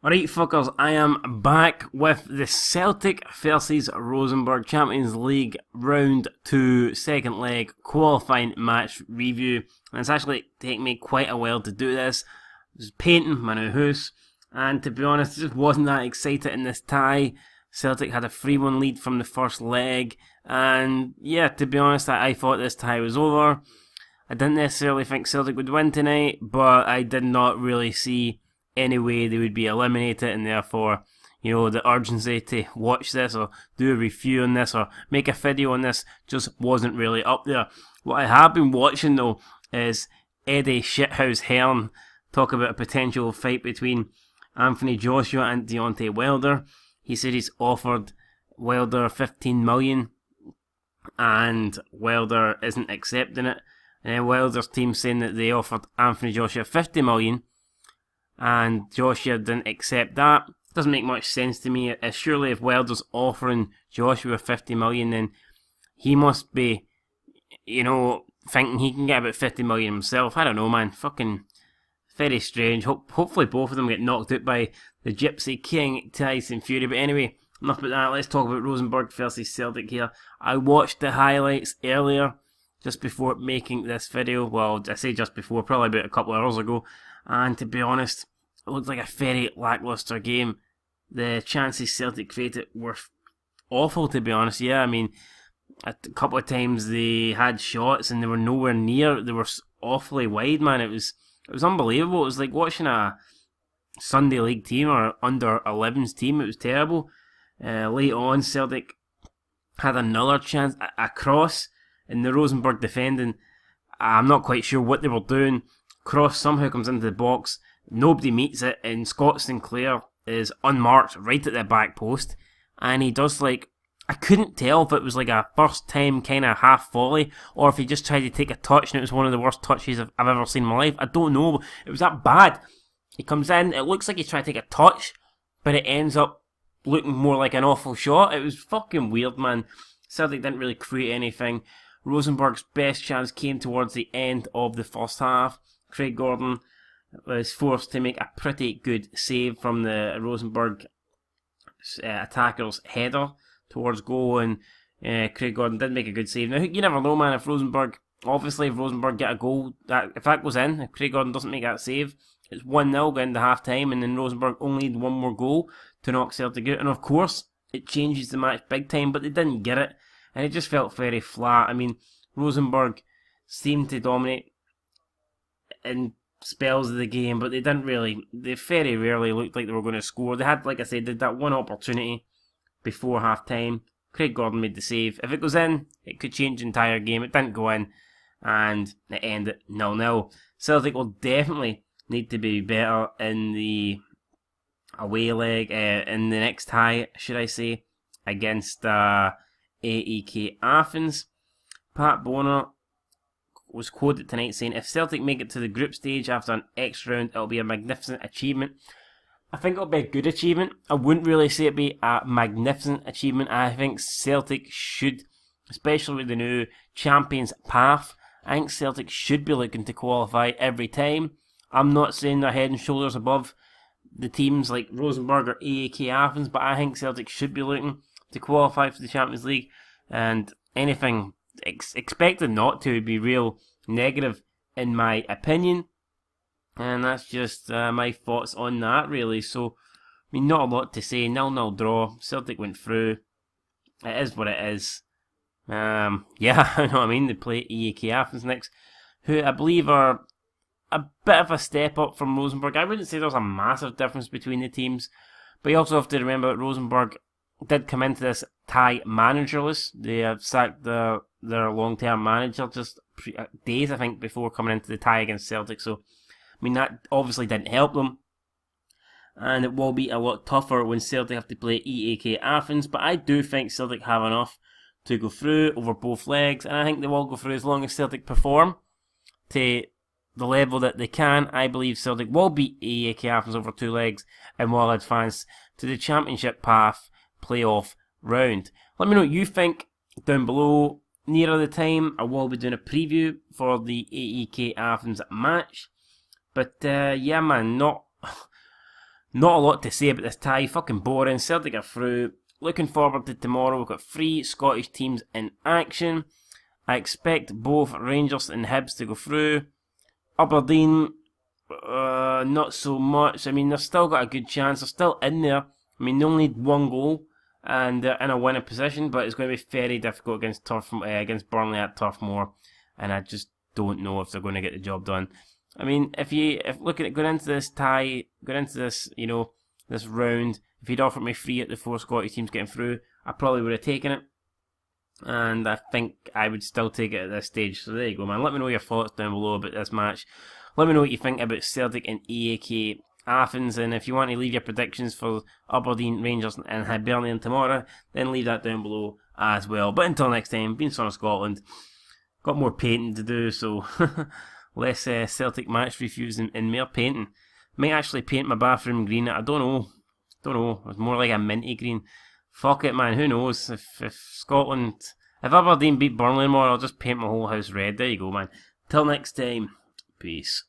Alright fuckers, I am back with the Celtic versus Rosenborg Champions League Round 2 second leg qualifying match review. And it's actually taken me quite a while to do this. I was painting my new house, and to be honest, I just wasn't that excited in this tie. Celtic had a 3-1 lead from the first leg, and yeah, to be honest, I thought this tie was over. I didn't necessarily think Celtic would win tonight, but I did not really see any way they would be eliminated, and therefore, the urgency to watch this or do a review on this or make a video on this just wasn't really up there. What I have been watching though is Eddie Shithouse Hearn talk about a potential fight between Anthony Joshua and Deontay Wilder. He said he's offered Wilder 15 million and Wilder isn't accepting it. And then Wilder's team saying that they offered Anthony Joshua 50 million and Joshua didn't accept that. Doesn't make much sense to me. Surely if Wilder's offering Joshua 50 million, then he must be, thinking he can get about 50 million himself. I don't know, man. Fucking very strange. Hopefully both of them get knocked out by the Gypsy King, Tyson Fury. But anyway, enough about that. Let's talk about Rosenborg versus Celtic here. I watched the highlights earlier, just before making this video. Well, I say just before, probably about a couple of hours ago. And to be honest, it looked like a very lacklustre game. The chances Celtic created were awful, to be honest. Yeah, I mean, a couple of times they had shots and they were nowhere near. They were awfully wide, man. It was unbelievable. It was like watching a Sunday League team or under 11s team. It was terrible. Late on, Celtic had another chance, a cross, and the Rosenborg defending, I'm not quite sure what they were doing. Cross somehow comes into the box. Nobody meets it, and Scott Sinclair is unmarked right at the back post. And he does I couldn't tell if it was like a first time kind of half volley, or if he just tried to take a touch and it was one of the worst touches I've ever seen in my life. I don't know. It was that bad. He comes in, it looks like he's trying to take a touch, but it ends up looking more like an awful shot. It was fucking weird, man. Celtic didn't really create anything. Rosenborg's best chance came towards the end of the first half. Craig Gordon was forced to make a pretty good save from the Rosenborg attacker's header towards goal, and Craig Gordon did make a good save. Now, you never know, man, if Rosenborg get a goal, if that goes in, if Craig Gordon doesn't make that save, it's 1-0 going into half time, and then Rosenborg only need one more goal to knock Celtic out, and of course, it changes the match big time, but they didn't get it, and it just felt very flat. I mean, Rosenborg seemed to dominate in spells of the game, but they very rarely looked like they were going to score. They had, like I said, did that one opportunity before half time. Craig Gordon made the save. If it goes in, it could change the entire game. It didn't go in, and it ended 0-0. Celtic will definitely need to be better in the away leg, in the next tie, should I say, against AEK Athens. Pat Bonner was quoted tonight saying, if Celtic make it to the group stage after an X round, it'll be a magnificent achievement. I think it'll be a good achievement. I wouldn't really say it'd be a magnificent achievement. I think Celtic should, especially with the new Champions path, I think Celtic should be looking to qualify every time. I'm not saying they're head and shoulders above the teams like Rosenborg or AEK Athens, but I think Celtic should be looking to qualify for the Champions League, and anything expected not to would be real negative in my opinion. And that's just my thoughts on that, really. So, I mean, not a lot to say. 0-0 draw. Celtic went through. It is what it is. Yeah, I know what I mean. They play AEK Athens next, who I believe are a bit of a step up from Rosenborg. I wouldn't say there's a massive difference between the teams, but you also have to remember that Rosenborg did come into this tie managerless. They have sacked their long-term manager just days, I think, before coming into the tie against Celtic. So, I mean, that obviously didn't help them. And it will be a lot tougher when Celtic have to play AEK Athens. But I do think Celtic have enough to go through over both legs. And I think they will go through as long as Celtic perform to the level that they can. I believe Celtic will beat AEK Athens over two legs and will advance to the Championship path playoff round. Let me know what you think down below. Nearer the time, I will be doing a preview for the AEK Athens match. But yeah, man, not Not a lot to say about this tie. Fucking boring. Celtic are through. Looking forward to tomorrow. We've got 3 Scottish teams in action. I expect both Rangers and Hibs to go through. Aberdeen, not so much. I mean, they've still got a good chance. They're still in there. I mean, they only need 1 goal and they're in a winning position, but it's going to be very difficult against Burnley at Turf Moor, and I just don't know if they're going to get the job done. I mean, if looking at going into this tie, going into this, this round, if you'd offered me 3 at the 4 Scottish teams getting through, I probably would have taken it. And I think I would still take it at this stage. So there you go, man. Let me know your thoughts down below about this match. Let me know what you think about Celtic and AEK Athens. And if you want to leave your predictions for Aberdeen, Rangers and Hibernian tomorrow, then leave that down below as well. But until next time, been Son of Scotland. Got more painting to do, so less Celtic match reviews and more painting. Might actually paint my bathroom green. I don't know. It's more like a minty green. Fuck it, man. Who knows? If Aberdeen beat Burnley tomorrow, I'll just paint my whole house red. There you go, man. Till next time. Peace.